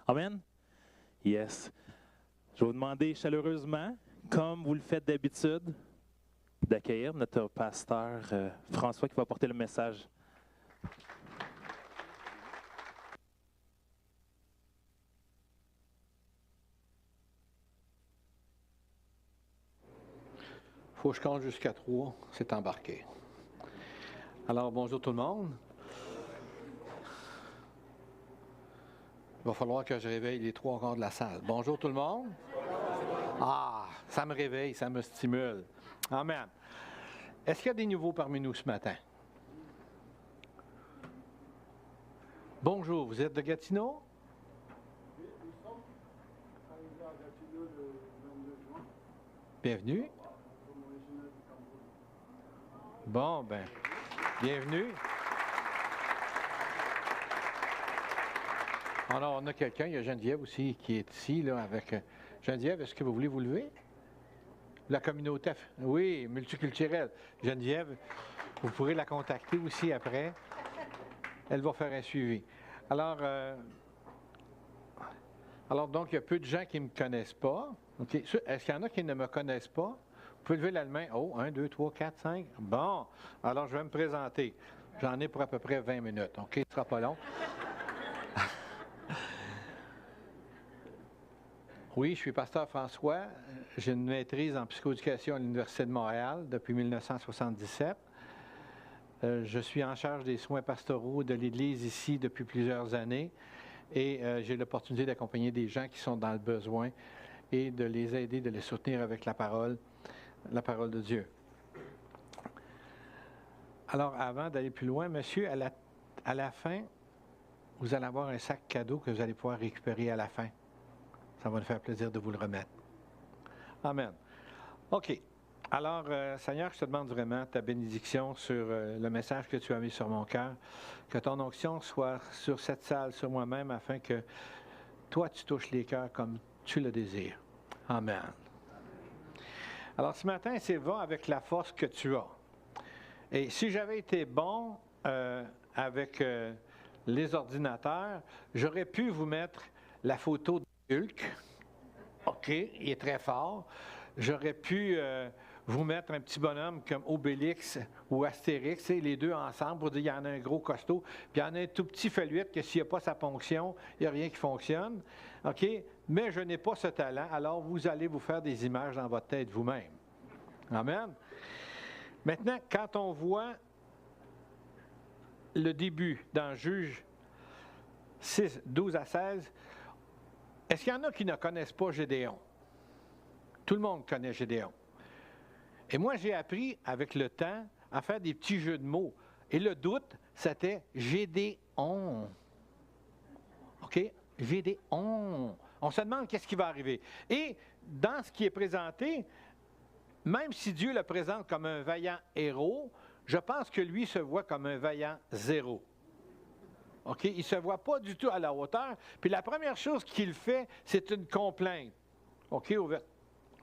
Amen? Yes. Je vais vous demander chaleureusement, comme vous le faites d'habitude, d'accueillir notre pasteur François qui va porter le message. Faut que je compte jusqu'à 3, c'est embarqué. Alors, bonjour tout le monde. Il va falloir que je réveille les 3 quarts de la salle. Bonjour tout le monde. Ah, ça me réveille, ça me stimule. Amen. Est-ce qu'il y a des nouveaux parmi nous ce matin? Bonjour, vous êtes de Gatineau? Oui, nous sommes arrivés à Gatineau le 22 juin. Bienvenue. Comme originaire du Cameroun. Bon, ben, bienvenue. Alors, on a quelqu'un, il y a Geneviève aussi qui est ici, là, avec... Geneviève, est-ce que vous voulez vous lever? La communauté, oui, multiculturelle. Geneviève, vous pourrez la contacter aussi après. Elle va faire un suivi. Alors donc, il y a peu de gens qui ne me connaissent pas. Okay. Est-ce qu'il y en a qui ne me connaissent pas? Vous pouvez lever la main. Oh, 1, 2, 3, 4, 5. Bon, alors je vais me présenter. J'en ai pour à peu près 20 minutes. OK, ce ne sera pas long. Oui, je suis pasteur François. J'ai une maîtrise en psychoéducation à l'Université de Montréal depuis 1977. Je suis en charge des soins pastoraux de l'Église ici depuis plusieurs années et j'ai l'opportunité d'accompagner des gens qui sont dans le besoin et de les aider, de les soutenir avec la parole de Dieu. Alors, avant d'aller plus loin, monsieur, à la fin, vous allez avoir un sac cadeau que vous allez pouvoir récupérer à la fin. Ça va nous faire plaisir de vous le remettre. Amen. OK. Alors, Seigneur, je te demande vraiment ta bénédiction sur le message que tu as mis sur mon cœur. Que ton onction soit sur cette salle, sur moi-même, afin que toi, tu touches les cœurs comme tu le désires. Amen. Alors, ce matin, c'est va avec la force que tu as. Et si j'avais été bon avec les ordinateurs, j'aurais pu vous mettre la photo de Hulk. OK, il est très fort. J'aurais pu vous mettre un petit bonhomme comme Obélix ou Astérix, les deux ensemble, pour dire qu'il y en a un gros costaud, puis il y en a un tout petit feluette que s'il n'y a pas sa ponction, il n'y a rien qui fonctionne. OK? Mais je n'ai pas ce talent, alors vous allez vous faire des images dans votre tête vous-même. Amen. Maintenant, quand on voit le début dans Juge 6, 12 à 16, est-ce qu'il y en a qui ne connaissent pas Gédéon? Tout le monde connaît Gédéon. Et moi, j'ai appris avec le temps à faire des petits jeux de mots. Et le doute, c'était Gédéon. OK? Gédéon. On se demande qu'est-ce qui va arriver. Et dans ce qui est présenté, même si Dieu le présente comme un vaillant héros, je pense que lui se voit comme un vaillant zéro. OK? Il ne se voit pas du tout à la hauteur. Puis la première chose qu'il fait, c'est une complainte. OK?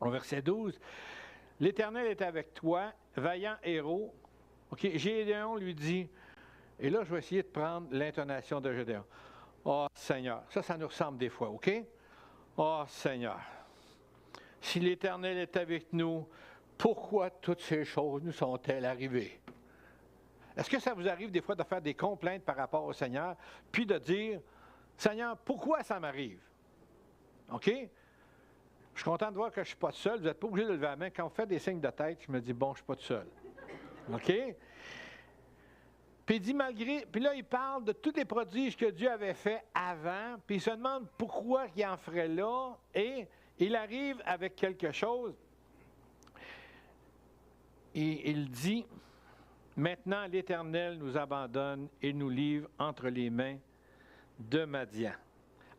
Au verset 12. L'Éternel est avec toi, vaillant héros. OK? Gédéon lui dit, et là, je vais essayer de prendre l'intonation de Gédéon. Oh Seigneur, ça nous ressemble des fois, OK? Oh Seigneur, si l'Éternel est avec nous, pourquoi toutes ces choses nous sont-elles arrivées? Est-ce que ça vous arrive des fois de faire des complaintes par rapport au Seigneur, puis de dire, Seigneur, pourquoi ça m'arrive? OK? Je suis content de voir que je ne suis pas seul. Vous n'êtes pas obligé de lever la main. Quand on fait des signes de tête, je me dis, bon, je ne suis pas tout seul. OK? Puis il dit, puis là, il parle de tous les prodiges que Dieu avait fait avant, puis il se demande pourquoi il en ferait là, et il arrive avec quelque chose. Et il dit, maintenant l'Éternel nous abandonne et nous livre entre les mains de Madian.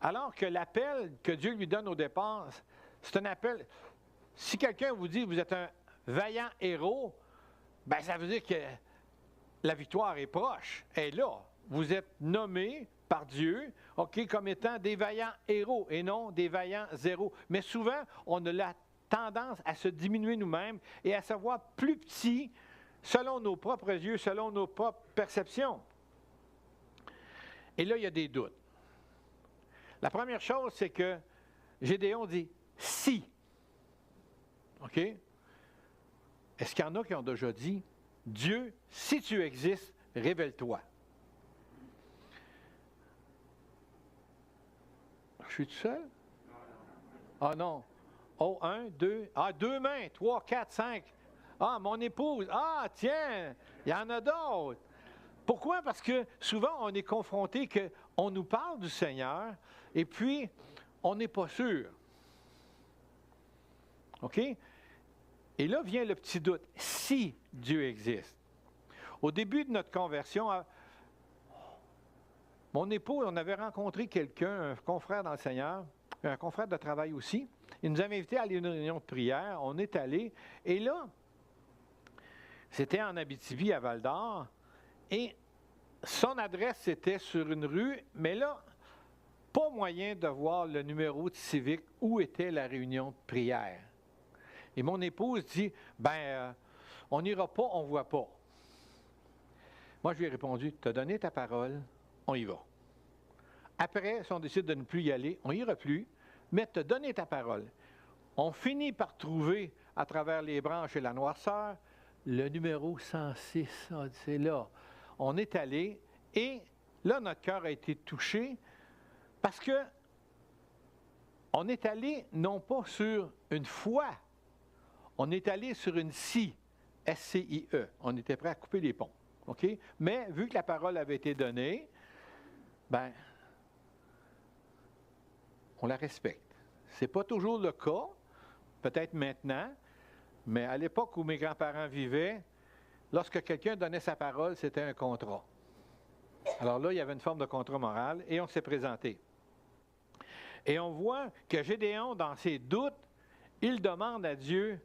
Alors que l'appel que Dieu lui donne au départ, c'est un appel. Si quelqu'un vous dit vous êtes un vaillant héros, ben ça veut dire que la victoire est proche. Et là, vous êtes nommé par Dieu, OK, comme étant des vaillants héros et non des vaillants zéros. Mais souvent, on a la tendance à se diminuer nous-mêmes et à se voir plus petits selon nos propres yeux, selon nos propres perceptions. Et là, il y a des doutes. La première chose, c'est que Gédéon dit « si ». OK? Est-ce qu'il y en a qui ont déjà dit « Dieu, si tu existes, révèle-toi ». Je suis tout seul? Ah non. Oh, 1, 2. Ah, 2 mains. 3, 4, 5. Ah, mon épouse. Ah, tiens, il y en a d'autres. Pourquoi? Parce que souvent, on est confronté qu'on nous parle du Seigneur et puis on n'est pas sûr. OK? Et là vient le petit doute. Si Dieu existe. Au début de notre conversion, mon époux, on avait rencontré quelqu'un, un confrère dans le Seigneur, un confrère de travail aussi. Il nous avait invités à aller à une réunion de prière. On est allé. Et là, c'était en Abitibi, à Val-d'Or. Et son adresse, c'était sur une rue. Mais là, pas moyen de voir le numéro de civique où était la réunion de prière. Et mon épouse dit, on n'ira pas, on ne voit pas. Moi, je lui ai répondu, tu as donné ta parole, on y va. Après, si on décide de ne plus y aller, on n'ira plus, mais tu as donné ta parole. On finit par trouver, à travers les branches et la noirceur, le numéro 106. C'est là. On est allé, et là, notre cœur a été touché, parce que on est allé non pas sur une foi, on est allé sur une scie, S-C-I-E. On était prêt à couper les ponts. OK? Mais vu que la parole avait été donnée, on la respecte. Ce n'est pas toujours le cas, peut-être maintenant, mais à l'époque où mes grands-parents vivaient, lorsque quelqu'un donnait sa parole, c'était un contrat. Alors là, il y avait une forme de contrat moral et on s'est présenté. Et on voit que Gédéon, dans ses doutes, il demande à Dieu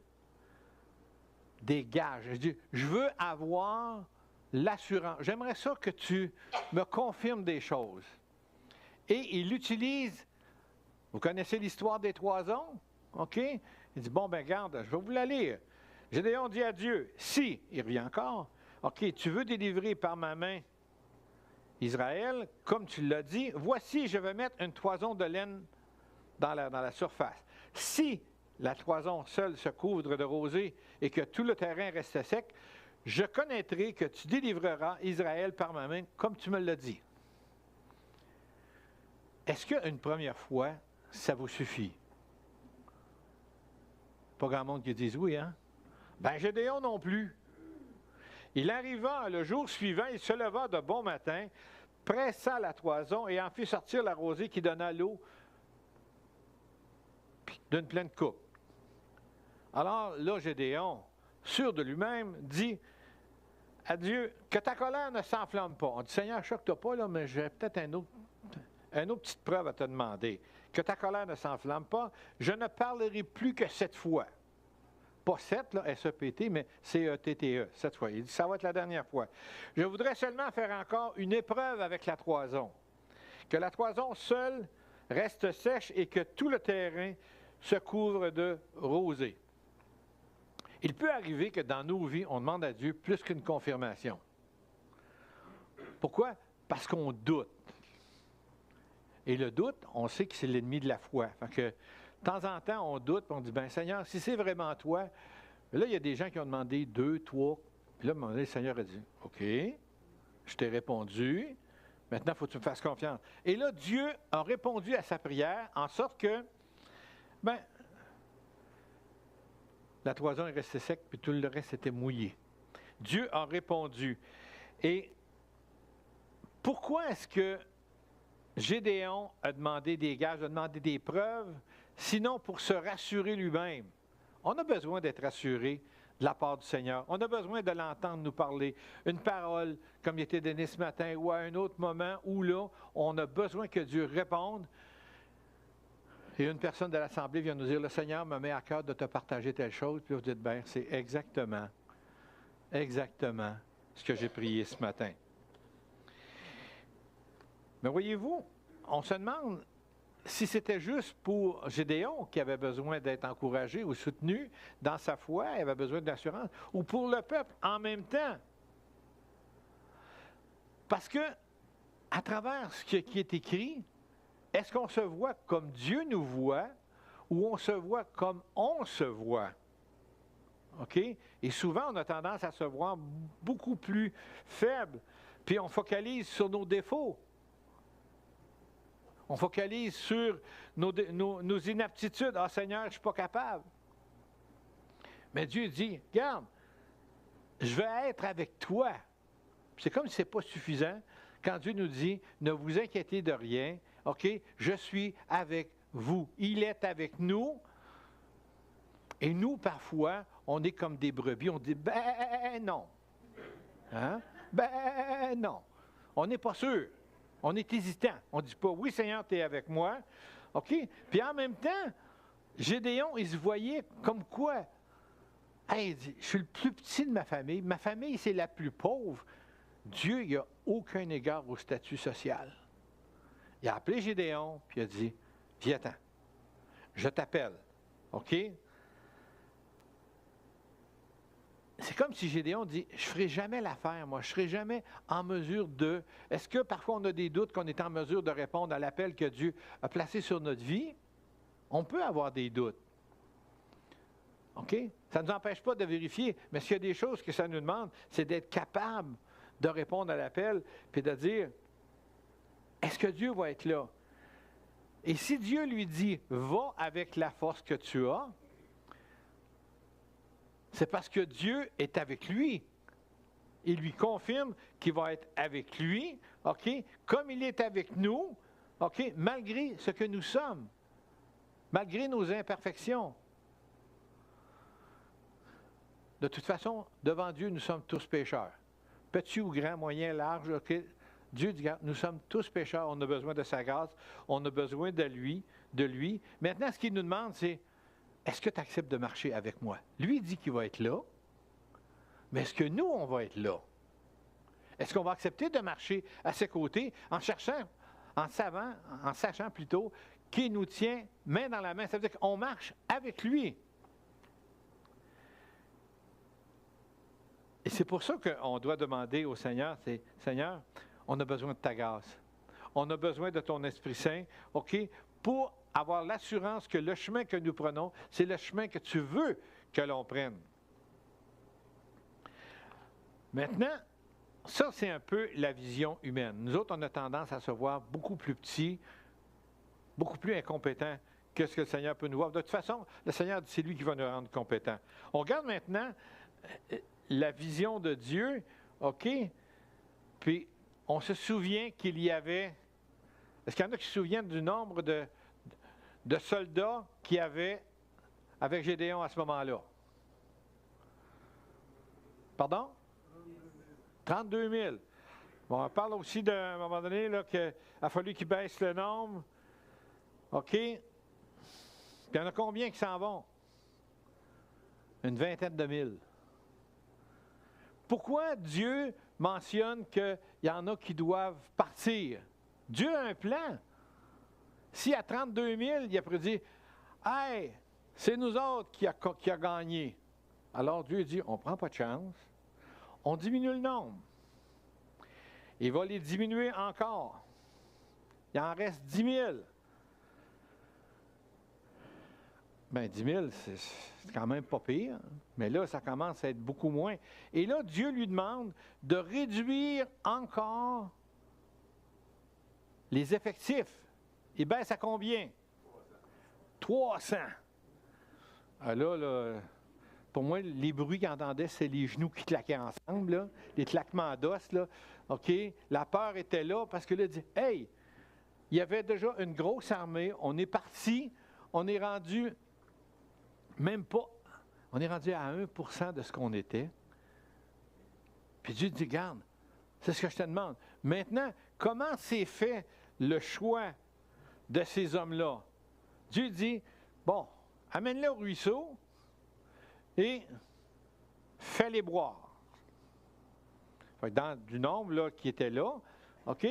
des gages. Il dit, je veux avoir l'assurance. J'aimerais ça que tu me confirmes des choses. Et il utilise, vous connaissez l'histoire des toisons? OK? Il dit, garde, je vais vous la lire. Gédéon dit à Dieu, si, il revient encore, OK, tu veux délivrer par ma main Israël, comme tu l'as dit, voici, je vais mettre une toison de laine dans la surface. Si la toison seule se couvre de rosée et que tout le terrain reste sec, je connaîtrai que tu délivreras Israël par ma main, comme tu me l'as dit. Est-ce qu'une première fois, ça vous suffit? Pas grand monde qui dise oui, hein? Gédéon non plus. Il arriva le jour suivant, il se leva de bon matin, pressa la toison et en fit sortir la rosée qui donna l'eau d'une pleine coupe. Alors là, Gédéon, sûr de lui-même, dit à Dieu, que ta colère ne s'enflamme pas. On dit, Seigneur, choque-toi pas, là, mais j'ai peut-être une autre petite preuve à te demander. Que ta colère ne s'enflamme pas, je ne parlerai plus que 7 fois. Pas 7, là, S-E-P-T, mais C-E-T-T-E, 7 fois. Il dit, ça va être la dernière fois. Je voudrais seulement faire encore une épreuve avec la toison. Que la toison seule reste sèche et que tout le terrain se couvre de rosée. Il peut arriver que dans nos vies, on demande à Dieu plus qu'une confirmation. Pourquoi? Parce qu'on doute. Et le doute, on sait que c'est l'ennemi de la foi. Fait que, de temps en temps, on doute, puis on dit, Seigneur, si c'est vraiment toi, là, il y a des gens qui ont demandé 2, 3, puis là, le Seigneur a dit, OK, je t'ai répondu, maintenant, il faut que tu me fasses confiance. Et là, Dieu a répondu à sa prière, en sorte que, la toison est restée sec, puis tout le reste était mouillé. Dieu a répondu. Et pourquoi est-ce que Gédéon a demandé des gages, a demandé des preuves, sinon pour se rassurer lui-même? On a besoin d'être rassuré de la part du Seigneur. On a besoin de l'entendre nous parler. Une parole, comme il était donné ce matin, ou à un autre moment où là, on a besoin que Dieu réponde. Et une personne de l'Assemblée vient nous dire, le Seigneur me met à cœur de te partager telle chose. Puis vous dites, c'est exactement ce que j'ai prié ce matin. Mais voyez-vous, on se demande si c'était juste pour Gédéon qui avait besoin d'être encouragé ou soutenu dans sa foi, il avait besoin d'assurance, ou pour le peuple en même temps. Parce que, à travers ce qui est écrit, est-ce qu'on se voit comme Dieu nous voit ou on se voit comme on se voit? OK? Et souvent, on a tendance à se voir beaucoup plus faible, puis on focalise sur nos défauts. On focalise sur nos inaptitudes. Ah, Seigneur, je ne suis pas capable. Mais Dieu dit, regarde, je vais être avec toi. C'est comme si ce n'est pas suffisant quand Dieu nous dit, ne vous inquiétez de rien, OK? Je suis avec vous. Il est avec nous. Et nous, parfois, on est comme des brebis. On dit, ben non. Hein? Ben non. On n'est pas sûr. On est hésitant. On ne dit pas, oui, Seigneur, tu es avec moi. OK? Puis en même temps, Gédéon, il se voyait comme quoi? Hey, il dit, je suis le plus petit de ma famille. Ma famille, c'est la plus pauvre. Dieu, il n'a aucun égard au statut social. Il a appelé Gédéon, puis il a dit, viens-t'en. Je t'appelle. OK? C'est comme si Gédéon dit, je ne ferai jamais l'affaire, moi. Je ne serai jamais en mesure de... Est-ce que parfois on a des doutes qu'on est en mesure de répondre à l'appel que Dieu a placé sur notre vie? On peut avoir des doutes. OK? Ça ne nous empêche pas de vérifier, mais s'il y a des choses que ça nous demande, c'est d'être capable de répondre à l'appel, puis de dire, est-ce que Dieu va être là? Et si Dieu lui dit, va avec la force que tu as, c'est parce que Dieu est avec lui. Il lui confirme qu'il va être avec lui, OK? Comme il est avec nous, OK? Malgré ce que nous sommes, malgré nos imperfections. De toute façon, devant Dieu, nous sommes tous pécheurs. Petit ou grand, moyen, large, OK? Dieu dit, nous sommes tous pécheurs, on a besoin de sa grâce, on a besoin de lui. Maintenant, ce qu'il nous demande, c'est, est-ce que tu acceptes de marcher avec moi? Lui, il dit qu'il va être là, mais est-ce que nous, on va être là? Est-ce qu'on va accepter de marcher à ses côtés en sachant plutôt qu'il nous tient main dans la main? Ça veut dire qu'on marche avec lui. Et c'est pour ça qu'on doit demander au Seigneur, c'est, Seigneur, on a besoin de ta grâce. On a besoin de ton Esprit Saint, OK, pour avoir l'assurance que le chemin que nous prenons, c'est le chemin que tu veux que l'on prenne. Maintenant, ça, c'est un peu la vision humaine. Nous autres, on a tendance à se voir beaucoup plus petits, beaucoup plus incompétents que ce que le Seigneur peut nous voir. De toute façon, le Seigneur dit, c'est lui qui va nous rendre compétents. On regarde maintenant la vision de Dieu, OK? Puis, on se souvient qu'il y avait... Est-ce qu'il y en a qui se souviennent du nombre de soldats qu'il y avait avec Gédéon à ce moment-là? Pardon? 32 000. Bon, on parle aussi d'un moment donné là, qu'il a fallu qu'il baisse le nombre. OK? Puis il y en a combien qui s'en vont? Une vingtaine de mille. Pourquoi Dieu mentionne qu'il y en a qui doivent partir? Dieu a un plan. Si à 32 000, il a prédit, « Hey, c'est nous autres qui a gagné. » Alors Dieu dit, on ne prend pas de chance. On diminue le nombre. Il va les diminuer encore. Il en reste 10 000. Bien, 10 000, c'est quand même pas pire. Mais là, ça commence à être beaucoup moins. Et là, Dieu lui demande de réduire encore les effectifs. Il baisse à combien? 300. Ah là, pour moi, les bruits qu'il entendait, c'est les genoux qui claquaient ensemble, là, les claquements d'os, là. OK? La peur était là parce que là, il dit, hey, il y avait déjà une grosse armée, on est parti, on est rendu, même pas, on est rendu à 1% de ce qu'on était. Puis Dieu dit, garde, c'est ce que je te demande. Maintenant, comment s'est fait le choix de ces hommes-là? Dieu dit, bon, amène-les au ruisseau et fais-les boire. Dans du nombre là, qui était là, OK?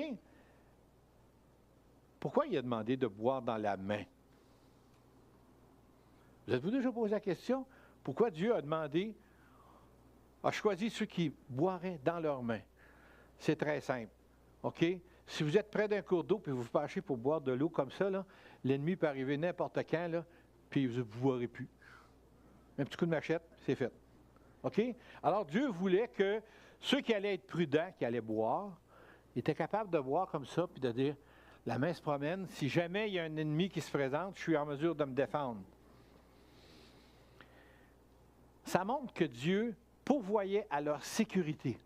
Pourquoi il a demandé de boire dans la main? Vous êtes-vous déjà posé la question? Pourquoi Dieu a choisi ceux qui boiraient dans leurs mains? C'est très simple. OK? si vous êtes près d'un cours d'eau puis vous vous penchez pour boire de l'eau comme ça, là, l'ennemi peut arriver n'importe quand, là, puis vous ne boirez plus. Un petit coup de machette, c'est fait. OK? Alors, Dieu voulait que ceux qui allaient être prudents, qui allaient boire, étaient capables de boire comme ça, puis de dire, la main se promène, si jamais il y a un ennemi qui se présente, je suis en mesure de me défendre. Ça montre que Dieu pourvoyait à leur sécurité.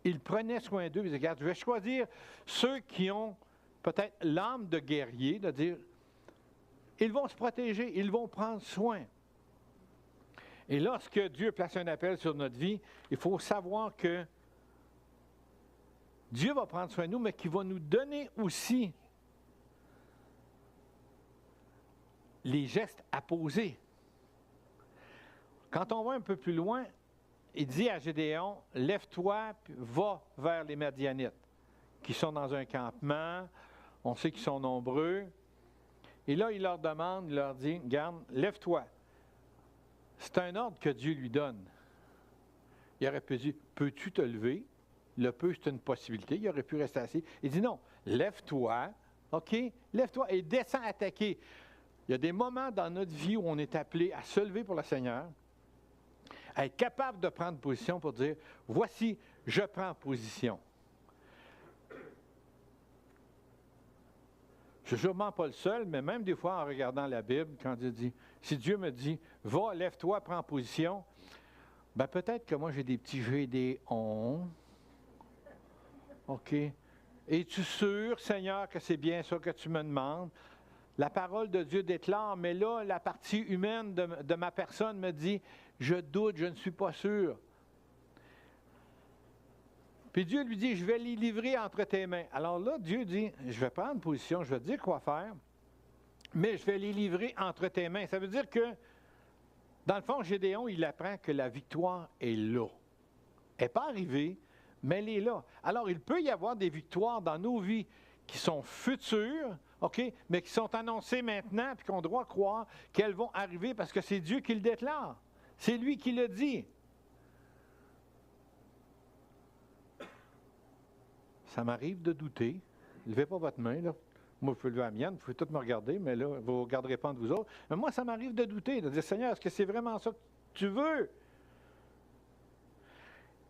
Il prenait soin d'eux. Il disait, regarde, je vais choisir ceux qui ont peut-être l'âme de guerrier, de dire, ils vont se protéger, ils vont prendre soin. Et lorsque Dieu place un appel sur notre vie, il faut savoir que Dieu va prendre soin de nous, mais qu'il va nous donner aussi les gestes à poser. Quand on va un peu plus loin, il dit à Gédéon, lève-toi, va vers les Madianites, qui sont dans un campement, on sait qu'ils sont nombreux. Et là, il leur demande, il leur dit, garde, lève-toi. C'est un ordre que Dieu lui donne. Il aurait pu dire, peux-tu te lever? Le peu, c'est une possibilité. Il aurait pu rester assis. Il dit non, lève-toi, OK? Lève-toi et descends attaquer. Il y a des moments dans notre vie où on est appelé à se lever pour le Seigneur, à être capable de prendre position pour dire, voici, je prends position. Je ne suis sûrement pas le seul, mais même des fois en regardant la Bible, quand il dit, si Dieu me dit, va, lève-toi, prends position, ben peut-être que moi j'ai des petits Gédéons. OK. Es-tu sûr, Seigneur, que c'est bien ça que tu me demandes? La parole de Dieu déclare, mais là, la partie humaine de ma personne me dit, je doute, je ne suis pas sûr. Puis Dieu lui dit, je vais les livrer entre tes mains. Alors là, Dieu dit, je vais prendre position, je vais te dire quoi faire, mais je vais les livrer entre tes mains. Ça veut dire que, dans le fond, Gédéon, il apprend que la victoire est là. Elle n'est pas arrivée, mais elle est là. Alors, il peut y avoir des victoires dans nos vies qui sont futures, OK, mais qui sont annoncées maintenant, puis qu'on doit croire qu'elles vont arriver parce que c'est Dieu qui le déclare. C'est lui qui le dit. Ça m'arrive de douter. Levez pas votre main, là. Moi, je peux lever la mienne, vous pouvez tous me regarder, mais là, vous ne regarderez pas entre vous autres. Mais moi, ça m'arrive de douter, de dire, Seigneur, est-ce que c'est vraiment ça que tu veux?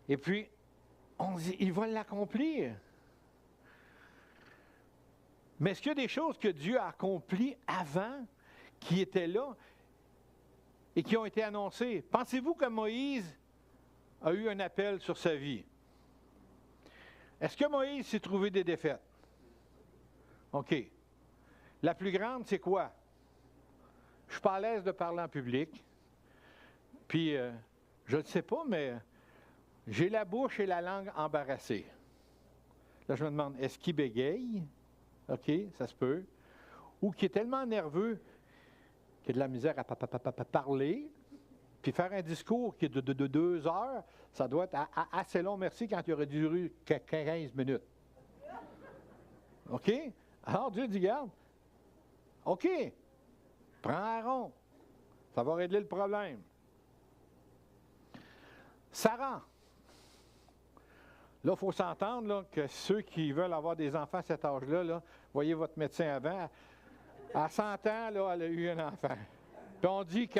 Et puis, on dit, il va l'accomplir. Mais est-ce qu'il y a des choses que Dieu a accomplies avant, qui étaient là, et qui ont été annoncées? Pensez-vous que Moïse a eu un appel sur sa vie? Est-ce que Moïse s'est trouvé des défaites? OK. La plus grande, c'est quoi? Je ne suis pas à l'aise de parler en public. Puis, je ne sais pas, mais j'ai la bouche et la langue embarrassées. Là, je me demande, est-ce qu'il bégaye? OK, ça se peut. Ou qu'il est tellement nerveux qu'il a de la misère à parler, puis faire un discours qui est de 2 heures, ça doit être assez long, merci, quand il aurait duré 15 minutes. OK? Alors Dieu dit, garde, OK, prends Aaron, ça va régler le problème. Sarah, là, il faut s'entendre là, que ceux qui veulent avoir des enfants à cet âge-là, là, voyez votre médecin avant, à 100 ans, là, elle a eu un enfant. Puis on dit que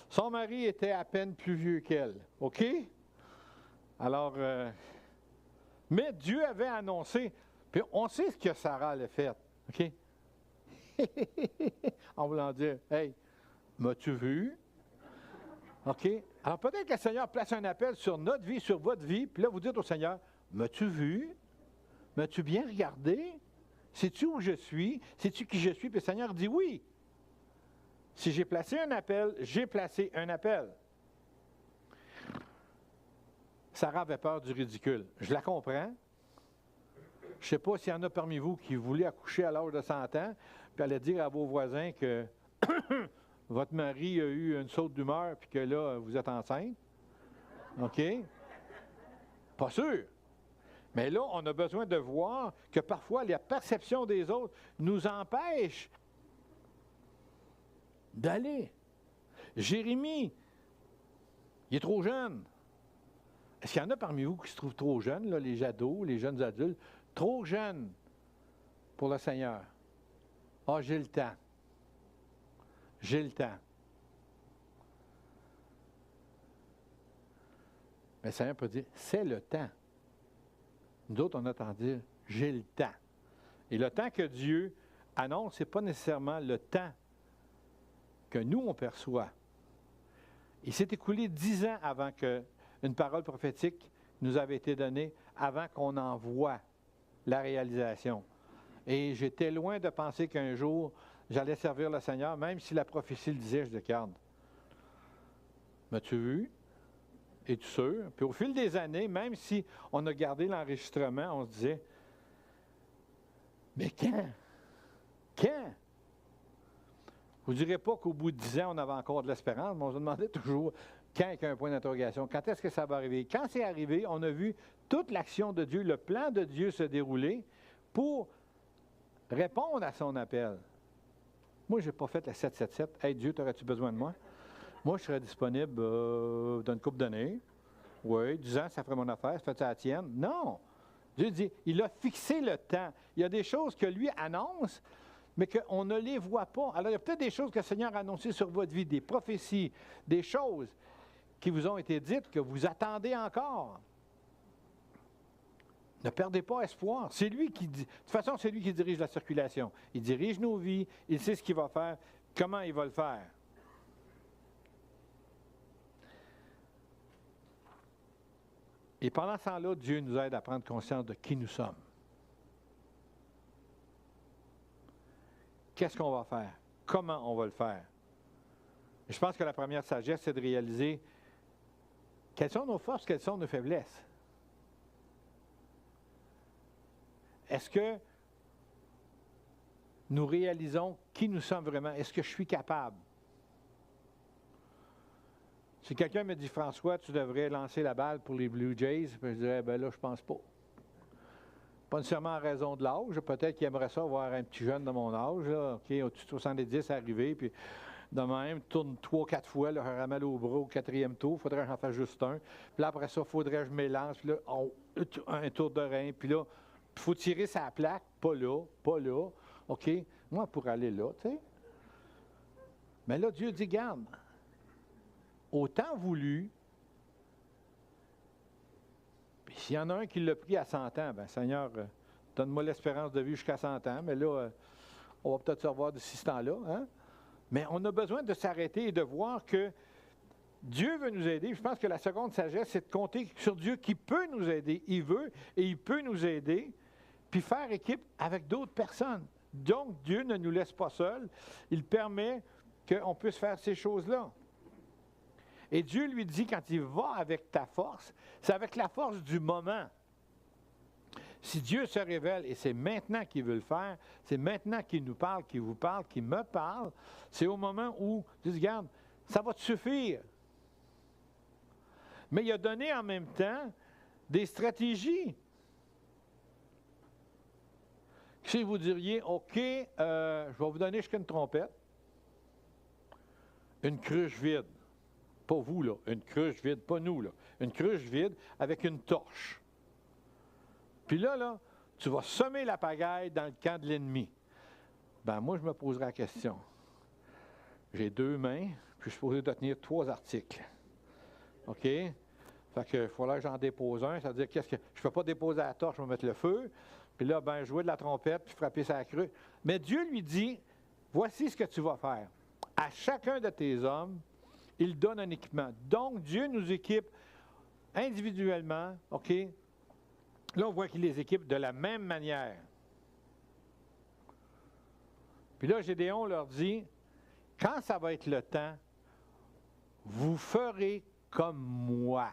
son mari était à peine plus vieux qu'elle. OK? Alors, mais Dieu avait annoncé, puis on sait ce que Sarah a fait. OK? En voulant dire, hey, m'as-tu vu? OK? Alors peut-être que le Seigneur place un appel sur notre vie, sur votre vie, puis là vous dites au Seigneur, m'as-tu vu? M'as-tu bien regardé? Sais-tu où je suis? Sais-tu qui je suis? Puis le Seigneur dit oui. Si j'ai placé un appel, j'ai placé un appel. Sarah avait peur du ridicule. Je la comprends. Je ne sais pas s'il y en a parmi vous qui voulaient accoucher à l'âge de 100 ans, puis aller dire à vos voisins que votre mari a eu une saute d'humeur, puis que là, vous êtes enceinte. OK? Pas sûr. Mais là, on a besoin de voir que parfois, la perception des autres nous empêche d'aller. Jérémie, il est trop jeune. Est-ce qu'il y en a parmi vous qui se trouvent trop jeunes, là, les ados, les jeunes adultes? trop jeune pour le Seigneur. Ah, j'ai le temps. J'ai le temps. Mais le Seigneur peut dire, c'est le temps. Nous autres, on a tendance à dire, j'ai le temps. Et le temps que Dieu annonce, ce n'est pas nécessairement le temps que nous, on perçoit. Il s'est écoulé 10 ans avant qu'une parole prophétique nous avait été donnée, avant qu'on en voie la réalisation. Et j'étais loin de penser qu'un jour, j'allais servir le Seigneur, même si la prophétie le disait, je dis, regarde, m'as-tu vu? Es-tu sûr? Puis au fil des années, même si on a gardé l'enregistrement, on se disait, mais quand? Quand? Vous ne direz pas qu'au bout de 10 ans, on avait encore de l'espérance, mais on se demandait toujours quand avec un point d'interrogation. Quand est-ce que ça va arriver? Quand c'est arrivé, on a vu toute l'action de Dieu, le plan de Dieu se dérouler pour répondre à son appel. Moi, je n'ai pas fait la 777. Hey Dieu, t'aurais-tu besoin de moi? Moi, je serais disponible dans une couple d'années. Oui, 10 ans, ça ferait mon affaire. Ça fait ça la tienne. Non! Dieu dit, il a fixé le temps. Il y a des choses que lui annonce, mais qu'on ne les voit pas. Alors, il y a peut-être des choses que le Seigneur a annoncées sur votre vie, des prophéties, des choses qui vous ont été dites, que vous attendez encore. Ne perdez pas espoir. C'est lui qui dit. De toute façon, c'est lui qui dirige la circulation. Il dirige nos vies, il sait ce qu'il va faire, comment il va le faire. Et pendant ce temps-là, Dieu nous aide à prendre conscience de qui nous sommes. Qu'est-ce qu'on va faire? Comment on va le faire? Et je pense que la première sagesse, c'est de réaliser quelles sont nos forces, quelles sont nos faiblesses. Est-ce que nous réalisons qui nous sommes vraiment? Est-ce que je suis capable? Si quelqu'un me dit, François, tu devrais lancer la balle pour les Blue Jays, je dirais, ben là, je pense pas. Pas nécessairement en raison de l'âge. Peut-être qu'il aimerait ça voir un petit jeune de mon âge, là, OK, au-dessus de 70 arrivé, puis de même, tourne 3-4 fois, là, ramène au bras au 4e tour, il faudrait que j'en fasse juste un. Puis là, après ça, il faudrait que je m'élance, puis là, un tour de rein, puis là, il faut tirer sa plaque, pas là, OK? Moi, pour aller là, tu sais. Mais là, Dieu dit, garde, au temps voulu, puis s'il y en a un qui l'a pris à 100 ans, bien, Seigneur, donne-moi l'espérance de vie jusqu'à 100 ans, mais là, on va peut-être se revoir d'ici ce temps-là, hein? Mais on a besoin de s'arrêter et de voir que Dieu veut nous aider. Je pense que la seconde sagesse, c'est de compter sur Dieu qui peut nous aider. Il veut et il peut nous aider, puis faire équipe avec d'autres personnes. Donc, Dieu ne nous laisse pas seuls. Il permet qu'on puisse faire ces choses-là. Et Dieu lui dit, quand il va avec ta force, c'est avec la force du moment. Si Dieu se révèle, et c'est maintenant qu'il veut le faire, c'est maintenant qu'il nous parle, qu'il vous parle, qu'il me parle, c'est au moment où Dieu dit, regarde, ça va te suffire. Mais il a donné en même temps des stratégies. Si vous diriez, OK, je vais vous donner jusqu'à une trompette, une cruche vide. Pas vous, là. Une cruche vide, pas nous, là. Une cruche vide avec une torche. Puis là, tu vas semer la pagaille dans le camp de l'ennemi. Ben moi, je me poserai la question. J'ai 2 mains, puis je suis supposé de tenir 3 articles. OK? Fait que il faudra que j'en dépose un. C'est-à-dire, qu'est-ce que je ne peux pas déposer la torche, je vais mettre le feu. Puis là, ben, jouer de la trompette, puis frapper sa crue. Mais Dieu lui dit, voici ce que tu vas faire. À chacun de tes hommes, il donne un équipement. Donc, Dieu nous équipe individuellement, OK? Là, on voit qu'il les équipe de la même manière. Puis là, Gédéon leur dit, quand ça va être le temps, vous ferez comme moi.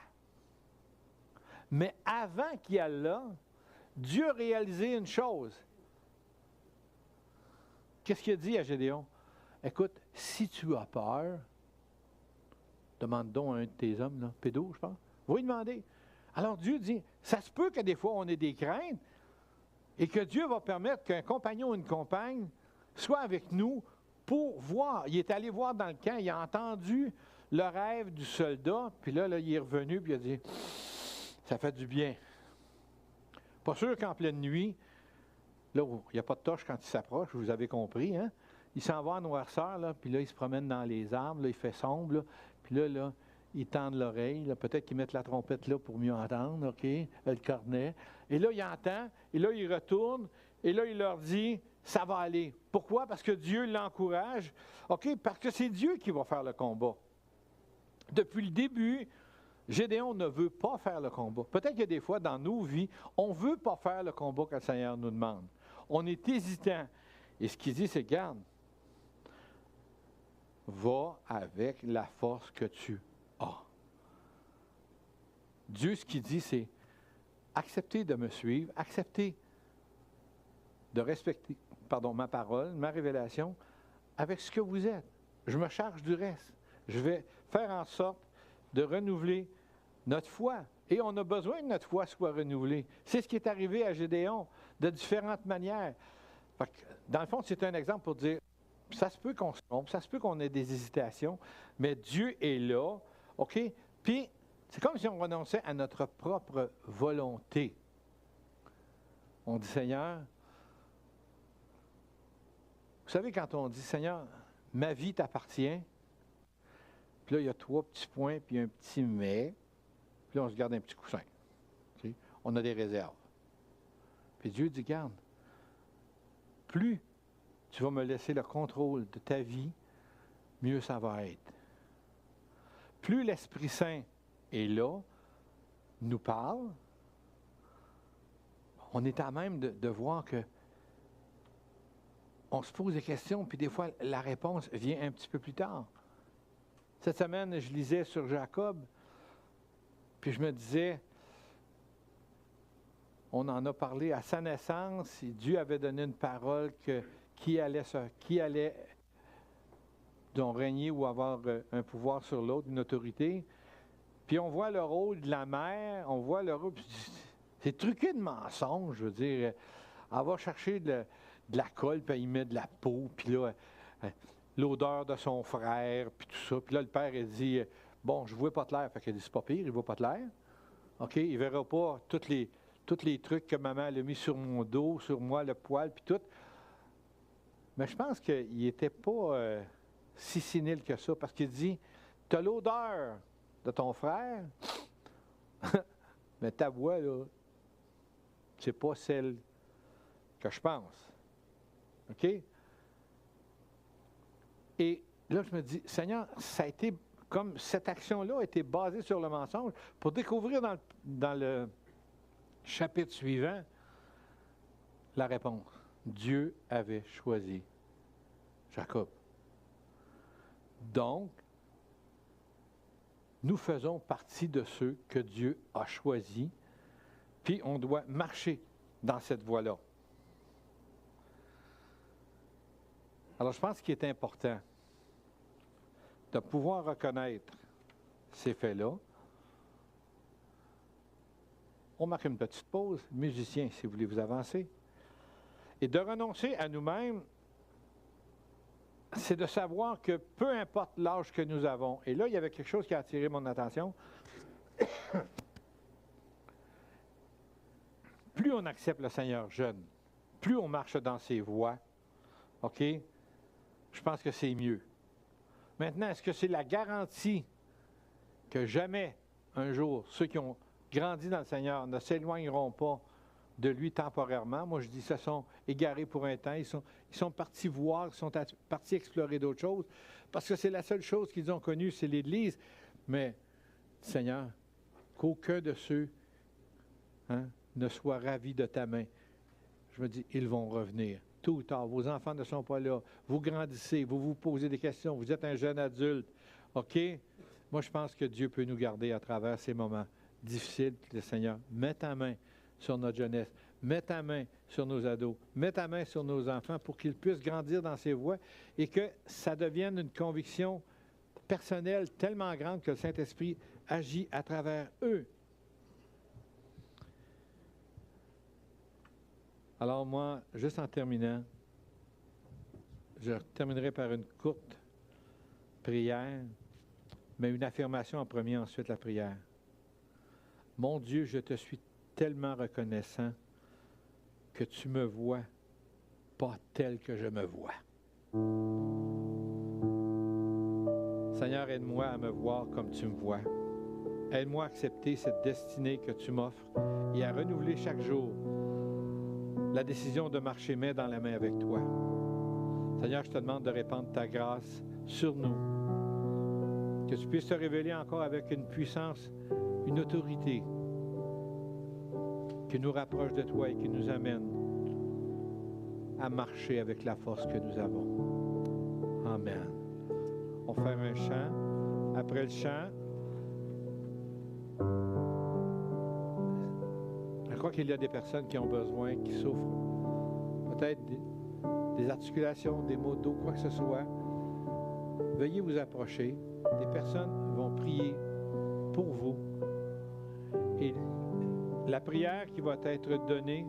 Mais avant qu'il y ait là, Dieu a réalisé une chose. Qu'est-ce qu'il a dit à Gédéon? Écoute, si tu as peur, demande donc à un de tes hommes, là, Pédo, je pense, va lui demander. Alors Dieu dit, ça se peut que des fois on ait des craintes et que Dieu va permettre qu'un compagnon ou une compagne soit avec nous pour voir. Il est allé voir dans le camp, il a entendu le rêve du soldat, puis là il est revenu, puis il a dit, ça fait du bien. Pas sûr qu'en pleine nuit, là, il n'y a pas de torche quand il s'approche, vous avez compris, hein? Il s'en va en noirceur, là, puis là, il se promène dans les arbres, là, il fait sombre, là, puis là, il tend l'oreille, là, peut-être qu'ils mettent la trompette là pour mieux entendre, OK, le cornet. Et là, il entend, et là, il retourne, et là, il leur dit, ça va aller. Pourquoi? Parce que Dieu l'encourage, OK, parce que c'est Dieu qui va faire le combat. Depuis le début, Gédéon ne veut pas faire le combat. Peut-être qu'il y a des fois dans nos vies, on ne veut pas faire le combat que le Seigneur nous demande. On est hésitant. Et ce qu'il dit, c'est, garde, va avec la force que tu as. Dieu, ce qu'il dit, c'est, acceptez de me suivre, acceptez de respecter, ma parole, ma révélation, avec ce que vous êtes. Je me charge du reste. Je vais faire en sorte de renouveler notre foi. Et on a besoin que notre foi soit renouvelée. C'est ce qui est arrivé à Gédéon, de différentes manières. Fait que, dans le fond, c'est un exemple pour dire, ça se peut qu'on se trompe, ça se peut qu'on ait des hésitations, mais Dieu est là, OK? Puis, c'est comme si on renonçait à notre propre volonté. On dit, Seigneur, vous savez, quand on dit, Seigneur, ma vie t'appartient, puis là, il y a 3 petits points, puis un petit mais, puis là, on se garde un petit coussin. Okay? On a des réserves. Puis Dieu dit, garde, plus tu vas me laisser le contrôle de ta vie, mieux ça va être. Plus l'Esprit Saint est là, nous parle, on est à même de voir que on se pose des questions, puis des fois, la réponse vient un petit peu plus tard. Cette semaine, je lisais sur Jacob, puis je me disais, on en a parlé à sa naissance, et Dieu avait donné une parole qui allait donc régner ou avoir un pouvoir sur l'autre, une autorité. Puis on voit le rôle de la mère, on voit le rôle, c'est truqué de mensonges, je veux dire. Elle va chercher de la colle, puis elle y met de la peau, puis là, l'odeur de son frère, puis tout ça. Puis là, le père, il dit, bon, je ne vois pas de l'air. Fait qu'elle dit, c'est pas pire, il ne voit pas de l'air. OK, il ne verra pas tous les trucs que maman a mis sur mon dos, sur moi, le poil, puis tout. Mais je pense qu'il n'était pas si sénile que ça, parce qu'il dit, tu as l'odeur de ton frère, mais ta voix, là, c'est pas celle que je pense. OK? Et là, je me dis, Seigneur, ça a été comme cette action-là a été basée sur le mensonge pour découvrir dans le chapitre suivant la réponse. Dieu avait choisi Jacob. Donc, nous faisons partie de ceux que Dieu a choisis, puis on doit marcher dans cette voie-là. Alors, je pense qu'il est important de pouvoir reconnaître ces faits-là. On marque une petite pause. Musiciens, si vous voulez vous avancer. Et de renoncer à nous-mêmes, c'est de savoir que peu importe l'âge que nous avons, et là, il y avait quelque chose qui a attiré mon attention. Plus on accepte le Seigneur jeune, plus on marche dans ses voies, OK? Je pense que c'est mieux. Maintenant, est-ce que c'est la garantie que jamais, un jour, ceux qui ont grandi dans le Seigneur ne s'éloigneront pas de lui temporairement? Moi, je dis, se sont égarés pour un temps. Ils sont partis voir, ils sont partis explorer d'autres choses, parce que c'est la seule chose qu'ils ont connue, c'est l'Église. Mais, Seigneur, qu'aucun de ceux ne soit ravi de ta main. Je me dis, ils vont revenir. Tôt ou tard, vos enfants ne sont pas là. Vous grandissez, vous vous posez des questions, vous êtes un jeune adulte. OK? Moi, je pense que Dieu peut nous garder à travers ces moments difficiles. Le Seigneur, mets ta main sur notre jeunesse, mets ta main sur nos ados, mets ta main sur nos enfants pour qu'ils puissent grandir dans ces voies et que ça devienne une conviction personnelle tellement grande que le Saint-Esprit agit à travers eux. Alors moi, juste en terminant, je terminerai par une courte prière, mais une affirmation en premier, ensuite la prière. Mon Dieu, je te suis tellement reconnaissant que tu me vois pas tel que je me vois. Seigneur, aide-moi à me voir comme tu me vois. Aide-moi à accepter cette destinée que tu m'offres et à renouveler chaque jour la décision de marcher main dans la main avec toi. Seigneur, je te demande de répandre ta grâce sur nous. Que tu puisses te révéler encore avec une puissance, une autorité qui nous rapproche de toi et qui nous amène à marcher avec la force que nous avons. Amen. On va faire un chant. Après le chant, je crois qu'il y a des personnes qui ont besoin, qui souffrent peut-être des articulations, des maux d'eau, quoi que ce soit. Veuillez vous approcher. Des personnes vont prier pour vous. Et la prière qui va être donnée,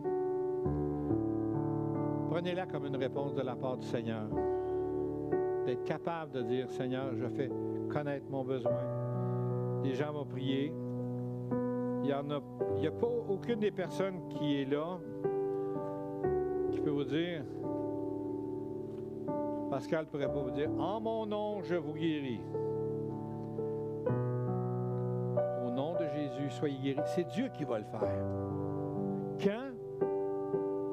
prenez-la comme une réponse de la part du Seigneur. D'être capable de dire, Seigneur, je fais connaître mon besoin. Les gens vont prier. Il n'y a pas aucune des personnes qui est là qui peut vous dire, Pascal ne pourrait pas vous dire, en mon nom, je vous guéris. Au nom de Jésus, soyez guéris. C'est Dieu qui va le faire. Quand?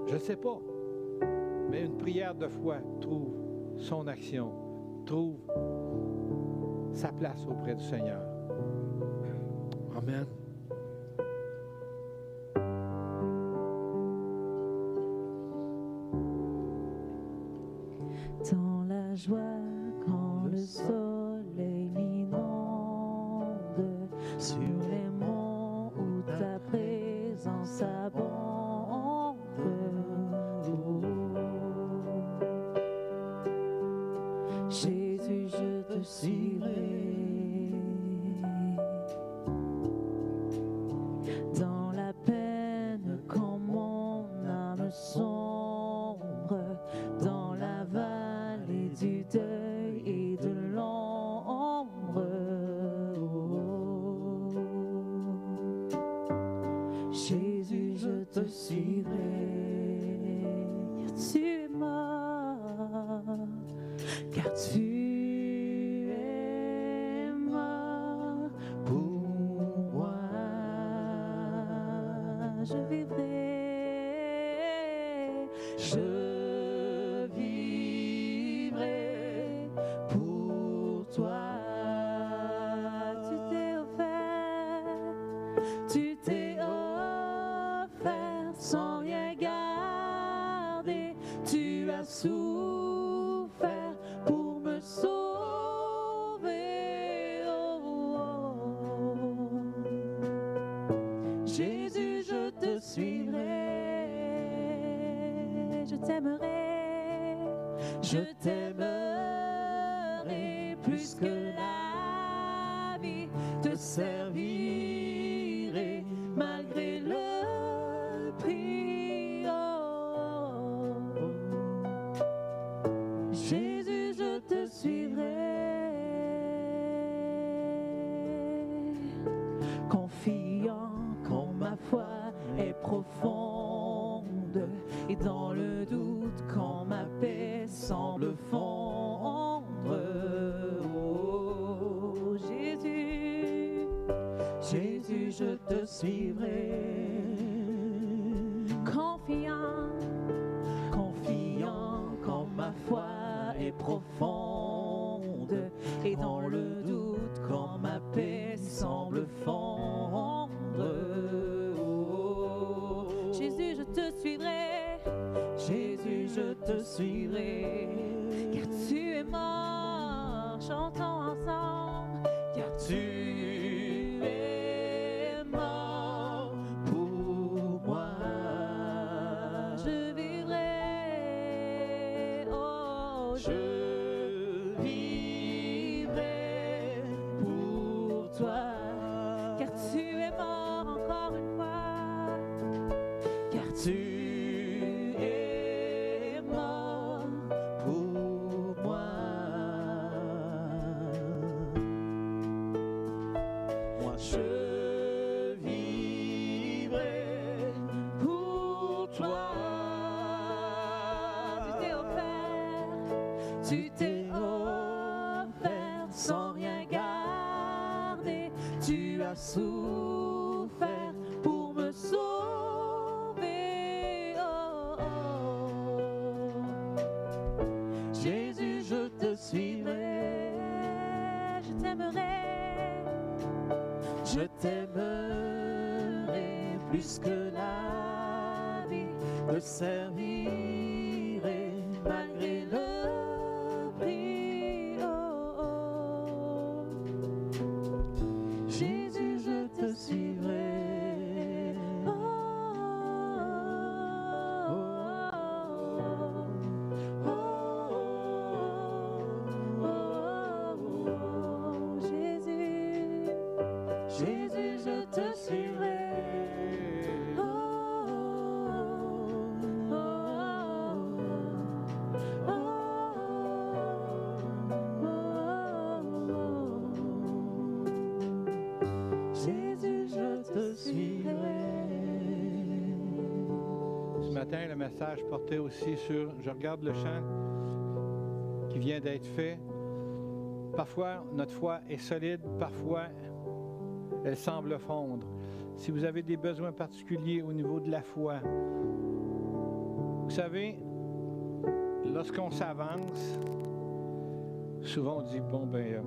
Je ne sais pas. Mais une prière de foi trouve son action, trouve sa place auprès du Seigneur. Amen. Dans la joie, quand le soleil m'inonde, sur les monts où ta présence abonde, Jésus, je te suivrai. Dans la peine, quand mon âme sombre, dans la vallée du deuil et de l'ombre, Jésus, je te suivrai. Car tu es mort pour moi. Je vivrai pour toi. Tu t'es offert sans rien garder. Tu as souffert pour me sauver. Jésus, je te suivrai. Je t'aimerai plus que la vie. Te servirai malgré le prix. Jésus, je te suivrai, confiant quand ma foi est profonde, et dans le doute quand ma paix semble fondre. Oh, Jésus, Jésus, je te suivrai, confiant quand ma foi est profonde, et dans le doute quand ma paix semble fondre. Oh, Jésus, je te suivrai, Jésus, je te suivrai, car tu es mort, chantons ensemble, car tu es mort pour moi. Je vivrai, oh, je vivrai pour toi, car tu es mort encore une fois, car tu es mort pour moi. Moi je vivrai pour toi. t'es offert sans rien garder. Tu as souffert pour me sauver. Oh, oh. Jésus, je te suivrai, je t'aimerai, je t'aimerai plus que la vie, te servirai malgré le prix. Oh, oh. Jésus, je te suivrai. Oh, oh, oh, oh, oh, oh. Jésus, Jésus, je te suivrai. Oh, oh, oh, oh. Jésus, je te suivrai. Ce matin, le message portait aussi sur, je regarde le chant qui vient d'être fait. Parfois, notre foi est solide, parfois, elle semble fondre. Si vous avez des besoins particuliers au niveau de la foi, vous savez, lorsqu'on s'avance, souvent on dit, bon, ben,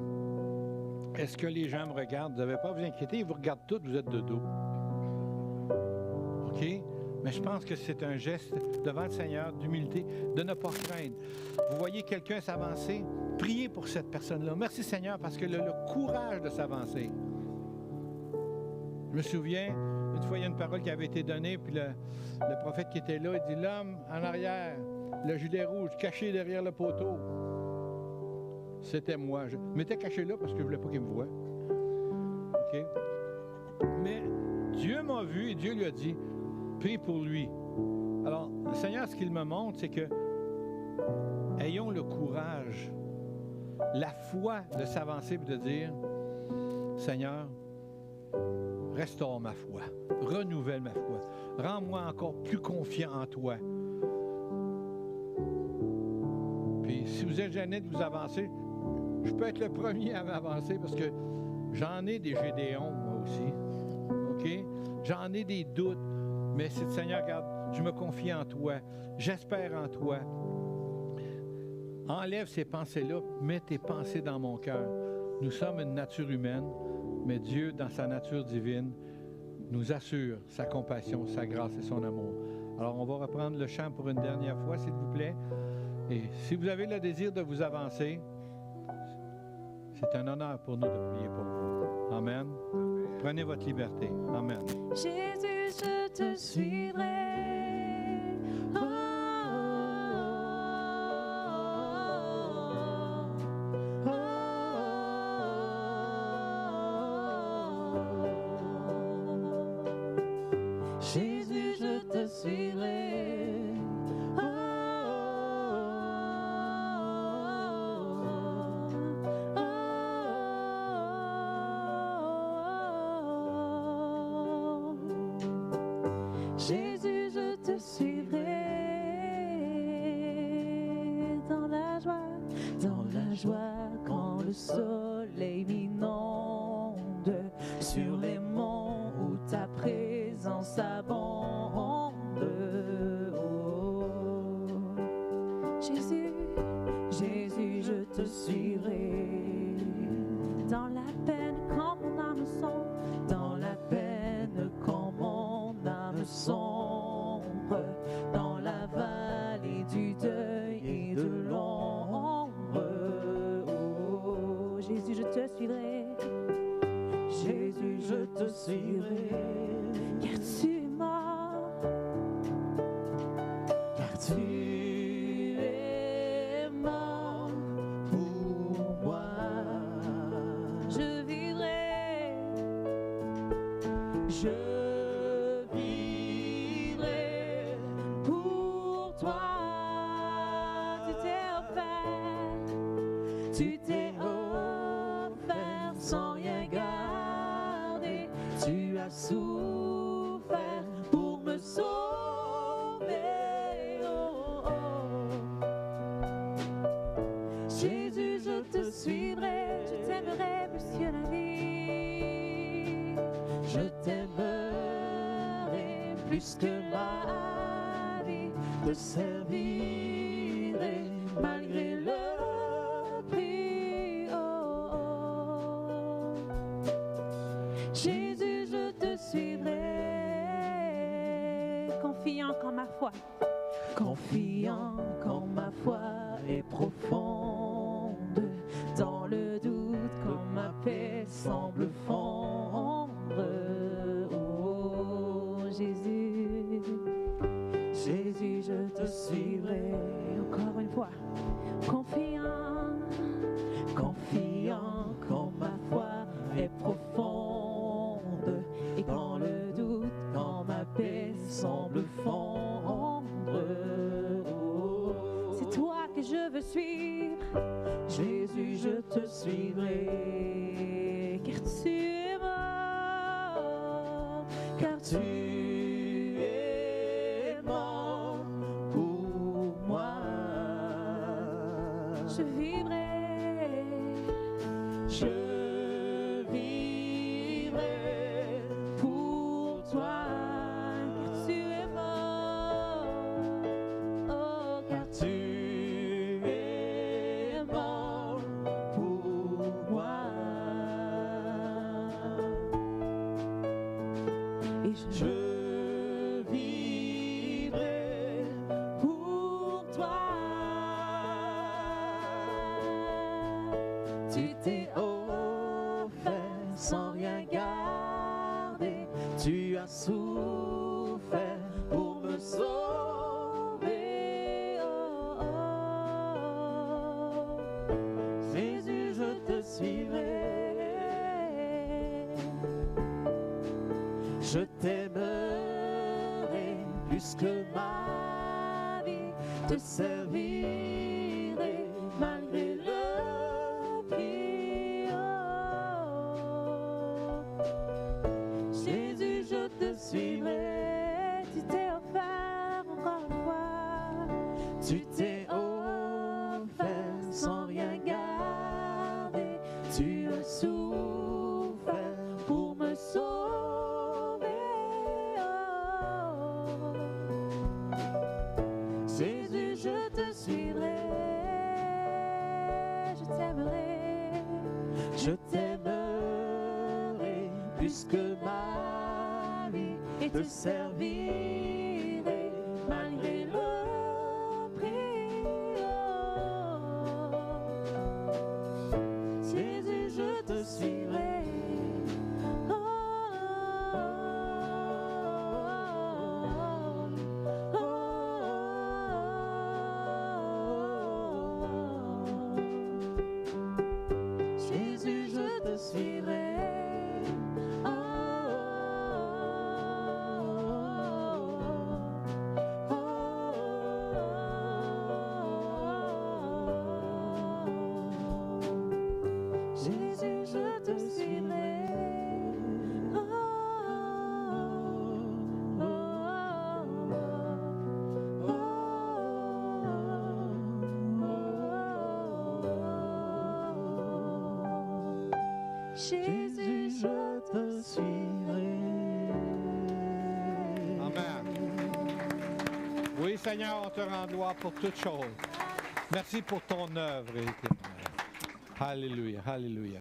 est-ce que les gens me regardent? Vous n'avez pas à vous inquiéter, ils vous regardent tous, vous êtes de dos. OK? Mais je pense que c'est un geste devant le Seigneur d'humilité, de ne pas craindre. Vous voyez quelqu'un s'avancer, priez pour cette personne-là. Merci Seigneur parce qu'elle a le courage de s'avancer. Je me souviens, une fois, il y a une parole qui avait été donnée, puis le prophète qui était là, il dit, l'homme en arrière, le gilet rouge, caché derrière le poteau. C'était moi. Je m'étais caché là parce que je ne voulais pas qu'il me voie. OK? Mais Dieu m'a vu et Dieu lui a dit, prie pour lui. Alors, le Seigneur, ce qu'il me montre, c'est que ayons le courage, la foi de s'avancer et de dire, Seigneur, restaure ma foi, renouvelle ma foi, rends-moi encore plus confiant en toi. Puis, si vous êtes gêné de vous avancer, je peux être le premier à m'avancer parce que j'en ai des Gédéons, moi aussi. OK? J'en ai des doutes. Mais c'est le Seigneur, regarde, je me confie en toi. J'espère en toi. Enlève ces pensées-là, mets tes pensées dans mon cœur. Nous sommes une nature humaine, mais Dieu, dans sa nature divine, nous assure sa compassion, sa grâce et son amour. Alors, on va reprendre le chant pour une dernière fois, s'il vous plaît. Et si vous avez le désir de vous avancer, c'est un honneur pour nous de prier pour vous. Amen. Prenez votre liberté. Amen. Jésus, je te suivrai. Oh, oh, oh. Jésus, je te suivrai. Oh, Jésus, je te suivrai dans la joie quand le soleil m'inonde, sur les monts où ta présence abonde. Oh, Jésus, Jésus, je te suivrai dans la peine quand mon âme sombre, dans la peine quand mon âme sombre, dans la vallée du deuil et de l'ombre. Oh, Jésus, je te suivrai. Jésus, je te suivrai, car tu es mort, car tu es mort pour moi. Je vivrai, je vivrai pour toi. Tu t'es offert sans rien garder. Tu as souffert pour me sauver. Oh, oh. je te suivrai, je t'aimerai plus que la vie. Je t'aimerai plus que la vie, te servirai malgré le prix. Oh, oh. Jésus, je te suivrai, confiant qu'en ma foi, confiant qu'en ma foi est profonde, dans le doute quand ma paix semble fondre. Oh, Jésus, Jésus, je te suivrai, encore une fois, confiant, confiant qu'en ma foi est profonde, et quand le doute, quand ma paix semble fondre. C'est toi que je veux suivre, Jésus, je te suivrai, car tu es mort, car tu es mort pour moi. Je vivrai, je vivrai pour toi, car tu es mort, oh, car tu es mort pour moi. Et je vivrai pour toi. Tu t'es offert sans rien garder, tu as souffert pour me sauver. Oh, oh. Jésus, je te suivrai, je t'aimerai plus que ma vie, te servirai malgré le prix. Oh, Jésus, je te suivrai, tu t'es offert encore une fois, tu t'es offert sans rien garder, tu as souffert pour me sauver. Oh, Jésus, je te suivrai, je t'aimerai, je t'aimerai plus que ma vie, et te servirai malgré le prix. Oh, Jésus, je te suivrai. Oh, oh, oh, oh. Jésus, je te suivrai. Oh, oh, oh. Jésus, je te suivrai. Oh, oh, oh, oh. Jésus, je te suivrai. Amen. Oui, Seigneur, on te rend gloire pour toutes choses. Merci pour ton œuvre. Alléluia, alléluia.